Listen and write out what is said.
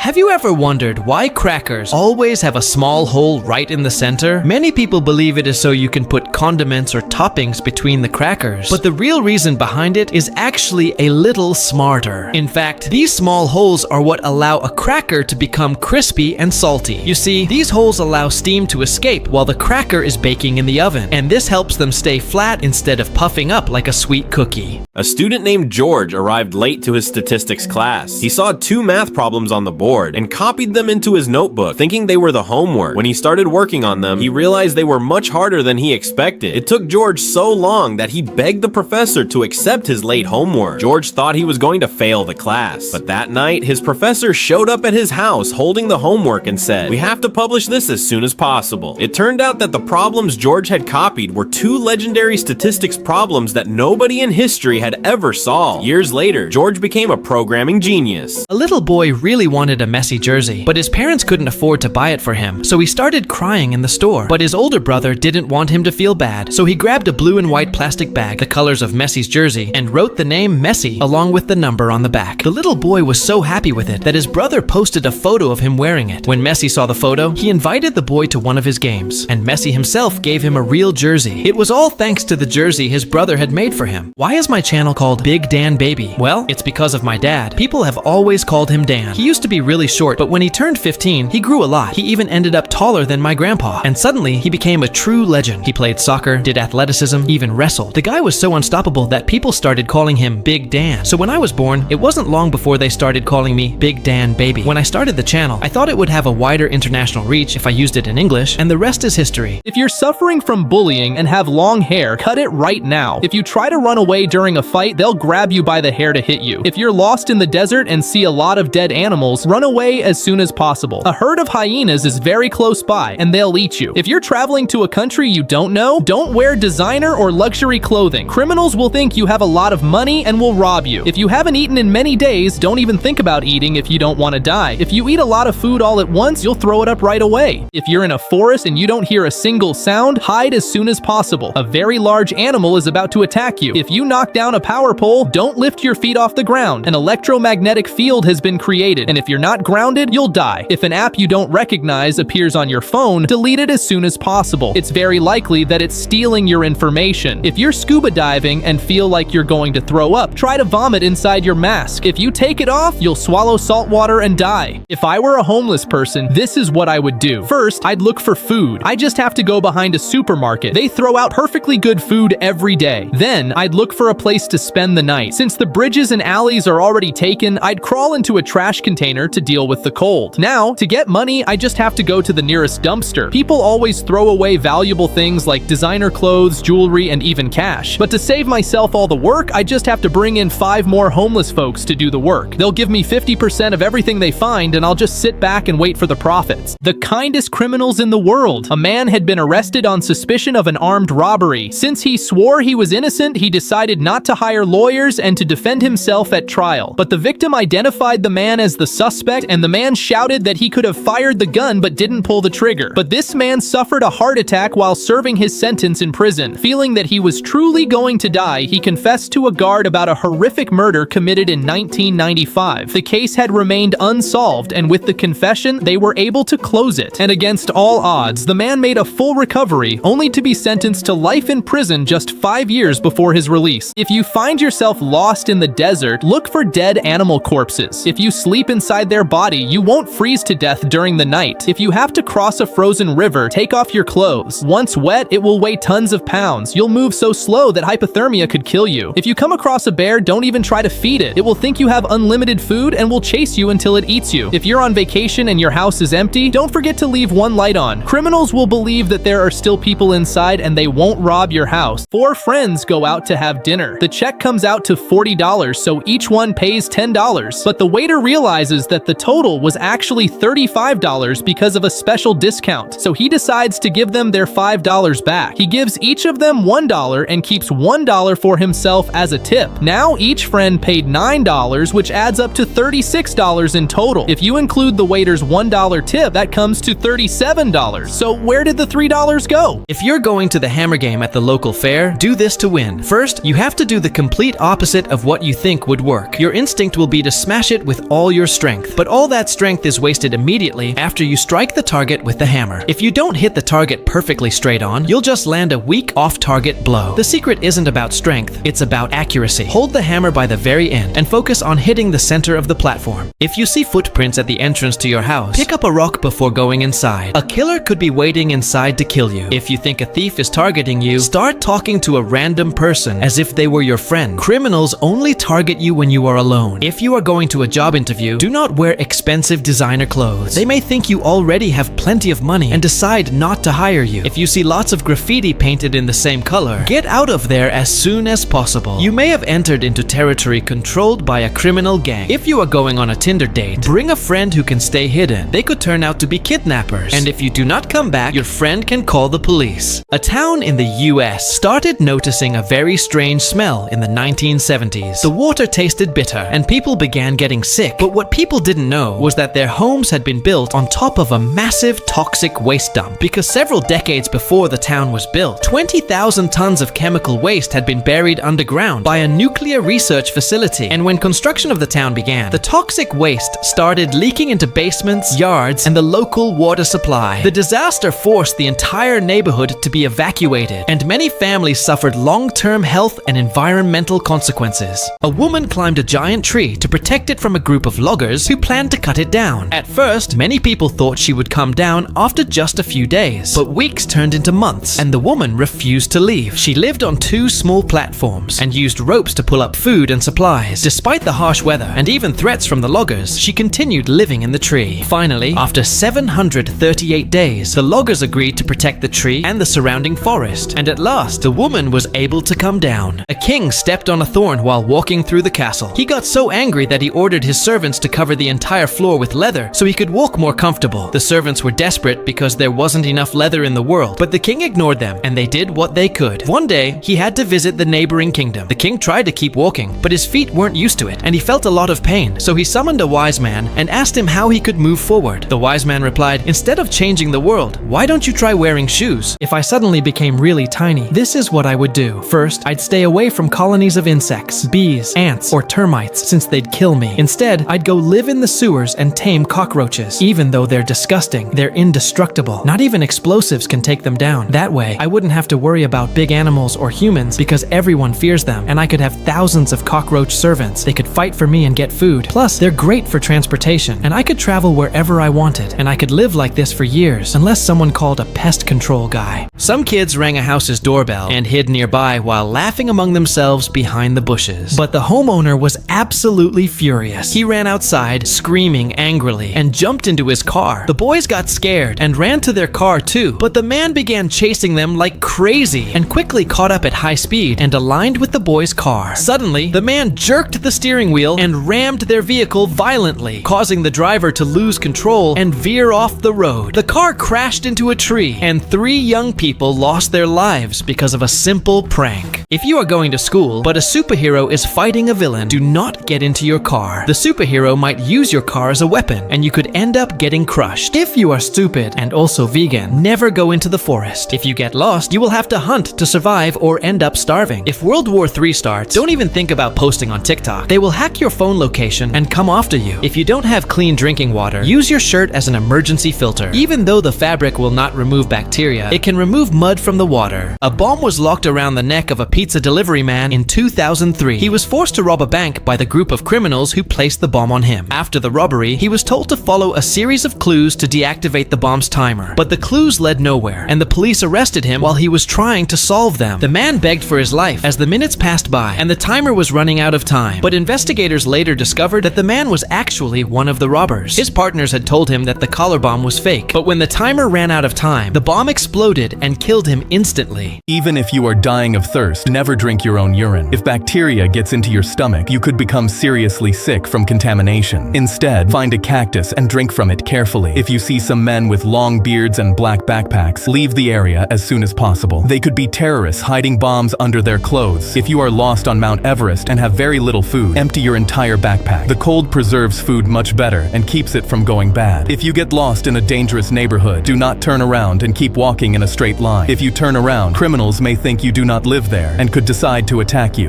Have you ever wondered why crackers always have a small hole right in the center? Many people believe it is so you can put condiments or toppings between the crackers, but the real reason behind it is actually a little smarter. In fact, these small holes are what allow a cracker to become crispy and salty. You see, these holes allow steam to escape while the cracker is baking in the oven, and this helps them stay flat instead of puffing up like a sweet cookie. A student named George arrived late to his statistics class. He saw 2 math problems on the board and copied them into his notebook, thinking they were the homework. When he started working on them, he realized they were much harder than he expected. It took George so long that he begged the professor to accept his late homework. George thought he was going to fail the class, but that night, his professor showed up at his house holding the homework and said, "We have to publish this as soon as possible." It turned out that the problems George had copied were 2 legendary statistics problems that nobody in history had ever solved. Years later, George became a programming genius. A little boy really wanted a Messi jersey, but his parents couldn't afford to buy it for him, so he started crying in the store. But his older brother didn't want him to feel bad, so he grabbed a blue and white plastic bag, the colors of Messi's jersey, and wrote the name Messi along with the number on the back. The little boy was so happy with it that his brother posted a photo of him wearing it. When Messi saw the photo, he invited the boy to one of his games, and Messi himself gave him a real jersey. It was all thanks to the jersey his brother had made for him. Why is my channel called Big Dan Baby? Well, it's because of my dad. People have always called him Dan. He used to be really short, but when he turned 15, he grew a lot. He even ended up taller than my grandpa, and suddenly he became a true legend. He played soccer, did athleticism, even wrestled. The guy was so unstoppable that people started calling him Big Dan. So when I was born, it wasn't long before they started calling me Big Dan Baby. When I started the channel, I thought it would have a wider international reach if I used it in English, and the rest is history. If you're suffering from bullying and have long hair, cut it right now. If you try to run away during a fight, they'll grab you by the hair to hit you. If you're lost in the desert and see a lot of dead animals, run away as soon as possible. A herd of hyenas is very close by, and they'll eat you. If you're traveling to a country you don't know, don't wear designer or luxury clothing. Criminals will think you have a lot of money and will rob you. If you haven't eaten in many days, don't even think about eating if you don't want to die. If you eat a lot of food all at once, you'll throw it up right away. If you're in a forest and you don't hear a single sound, hide as soon as possible. A very large animal is about to attack you. If you knock down a power pole, don't lift your feet off the ground. An electromagnetic field has been created, and if you're not grounded, you'll die. If an app you don't recognize appears on your phone, delete it as soon as possible. It's very likely that it's stealing your information. If you're scuba diving and feel like you're going to throw up, try to vomit inside your mask. If you take it off, you'll swallow salt water and die. If I were a homeless person, this is what I would do. First, I'd look for food. I just have to go behind a supermarket. They throw out perfectly good food every day. Then, I'd look for a place to spend the night. Since the bridges and alleys are already taken, I'd crawl into a trash container to deal with the cold. Now, to get money, I just have to go to the nearest dumpster. People always throw away valuable things like designer clothes, jewelry, and even cash. But to save myself all the work, I just have to bring in 5 more homeless folks to do the work. They'll give me 50% of everything they find, and I'll just sit back and wait for the profits. The kindest criminals in the world. A man had been arrested on suspicion of an armed robbery. Since he swore he was innocent, he decided not to hire lawyers and to defend himself at trial. But the victim identified the man as the suspect, and the man shouted that he could have fired the gun but didn't pull the trigger. But this man suffered a heart attack while serving his sentence in prison. Feeling that he was truly going to die, he confessed to a guard about a horrific murder committed in 1995. The case had remained unsolved, and with the confession, they were able to close it. And against all odds, the man made a full recovery, only to be sentenced to life in prison just 5 years before his release. If you find yourself lost in the desert, look for dead animal corpses. If you sleep inside their body, you won't freeze to death during the night. If you have to cross a frozen river, take off your clothes. Once wet, it will weigh tons of pounds. You'll move so slow that hypothermia could kill you. If you come across a bear, don't even try to feed it. It will think you have unlimited food and will chase you until it eats you. If you're on vacation and your house is empty, don't forget to leave one light on. Criminals will believe that there are still people inside and they won't rob your house. 4 friends go out to have dinner. The check comes out to $40, so each one pays $10. But the waiter realizes that the total was actually $35 because of a special discount. So he decides to give them their $5 back. He gives each of them $1 and keeps $1 for himself as a tip. Now each friend paid $9, which adds up to $36 in total. If you include the waiter's $1 tip, that comes to $37. So where did the $3 go? If you're going to the hammer game at the local fair, do this to win. First, you have to do the complete opposite of what you think would work. Your instinct will be to smash it with all your strength. But all that strength is wasted immediately after you strike the target with the hammer. If you don't hit the target perfectly straight on, you'll just land a weak off-target blow. The secret isn't about strength, it's about accuracy. Hold the hammer by the very end and focus on hitting the center of the platform. If you see footprints at the entrance to your house, pick up a rock before going inside. A killer could be waiting inside to kill you. If you think a thief is targeting you, start talking to a random person as if they were your friend. Criminals only target you when you are alone. If you are going to a job interview, do not wear expensive designer clothes. They may think you already have plenty of money and decide not to hire you. If you see lots of graffiti painted in the same color, get out of there as soon as possible. You may have entered into territory controlled by a criminal gang. If you are going on a Tinder date, bring a friend who can stay hidden. They could turn out to be kidnappers. And if you do not come back, your friend can call the police. A town in the US started noticing a very strange smell in the 1970s. The water tasted bitter and people began getting sick. But what people didn't know was that their homes had been built on top of a massive toxic waste dump. Because several decades before the town was built, 20,000 tons of chemical waste had been buried underground by a nuclear research facility. And when construction of the town began, the toxic waste started leaking into basements, yards, and the local water supply. The disaster forced the entire neighborhood to be evacuated, and many families suffered long-term health and environmental consequences. A woman climbed a giant tree to protect it from a group of loggers who planned to cut it down. At first, many people thought she would come down after just a few days, but weeks turned into months, and the woman refused to leave. She lived on 2 small platforms and used ropes to pull up food and supplies. Despite the harsh weather and even threats from the loggers, she continued living in the tree. Finally, after 738 days, the loggers agreed to protect the tree and the surrounding forest, and at last, the woman was able to come down. A king stepped on a thorn while walking through the castle. He got so angry that he ordered his servants to cover the entire floor with leather so he could walk more comfortable. The servants were desperate because there wasn't enough leather in the world, but the king ignored them and they did what they could. One day, he had to visit the neighboring kingdom. The king tried to keep walking, but his feet weren't used to it and he felt a lot of pain, so he summoned a wise man and asked him how he could move forward. The wise man replied, "Instead of changing the world, why don't you try wearing shoes? If I suddenly became really tiny, this is what I would do. First, I'd stay away from colonies of insects, bees, ants, or termites, since they'd kill me. Instead, I'd go live in the sewers and tame cockroaches. Even though they're disgusting, they're indestructible. Not even explosives can take them down. That way, I wouldn't have to worry about big animals or humans because everyone fears them, and I could have thousands of cockroach servants. They could fight for me and get food. Plus, they're great for transportation, and I could travel wherever I wanted, and I could live like this for years, unless someone called a pest control guy." Some kids rang a house's doorbell and hid nearby while laughing among themselves behind the bushes. But the homeowner was absolutely furious. He ran outside, screaming angrily, and jumped into his car. The boys got scared and ran to their car too, but the man began chasing them like crazy and quickly caught up at high speed and aligned with the boys' car. Suddenly, the man jerked the steering wheel and rammed their vehicle violently, causing the driver to lose control and veer off the road. The car crashed into a tree, and 3 young people lost their lives because of a simple prank. If you are going to school, but a superhero is fighting a villain, do not get into your car. The superhero might use your car as a weapon, and you could end up getting crushed. If you are stupid and also vegan, never go into the forest. If you get lost, you will have to hunt to survive or end up starving. If World War III starts, don't even think about posting on TikTok. They will hack your phone location and come after you. If you don't have clean drinking water, use your shirt as an emergency filter. Even though the fabric will not remove bacteria, it can remove mud from the water. A bomb was locked around the neck of a pizza delivery man in 2003. He was forced to rob a bank by the group of criminals who placed the bomb on him. After the robbery, he was told to follow a series of clues to deactivate the bomb's timer. But the clues led nowhere, and the police arrested him while he was trying to solve them. The man begged for his life as the minutes passed by, and the timer was running out of time. But investigators later discovered that the man was actually one of the robbers. His partners had told him that the collar bomb was fake, but when the timer ran out of time, the bomb exploded and killed him instantly. Even if you are dying of thirst, never drink your own urine. If bacteria gets into your stomach, you could become seriously sick from contamination. Instead, find a cactus and drink from it carefully. If you see some men with long beards and black backpacks, leave the area as soon as possible. They could be terrorists hiding bombs under their clothes. If you are lost on Mount Everest and have very little food, empty your entire backpack. The cold preserves food much better and keeps it from going bad. If you get lost in a dangerous neighborhood, do not turn around and keep walking in a straight line. If you turn around, criminals may think you do not live there and could decide to attack you.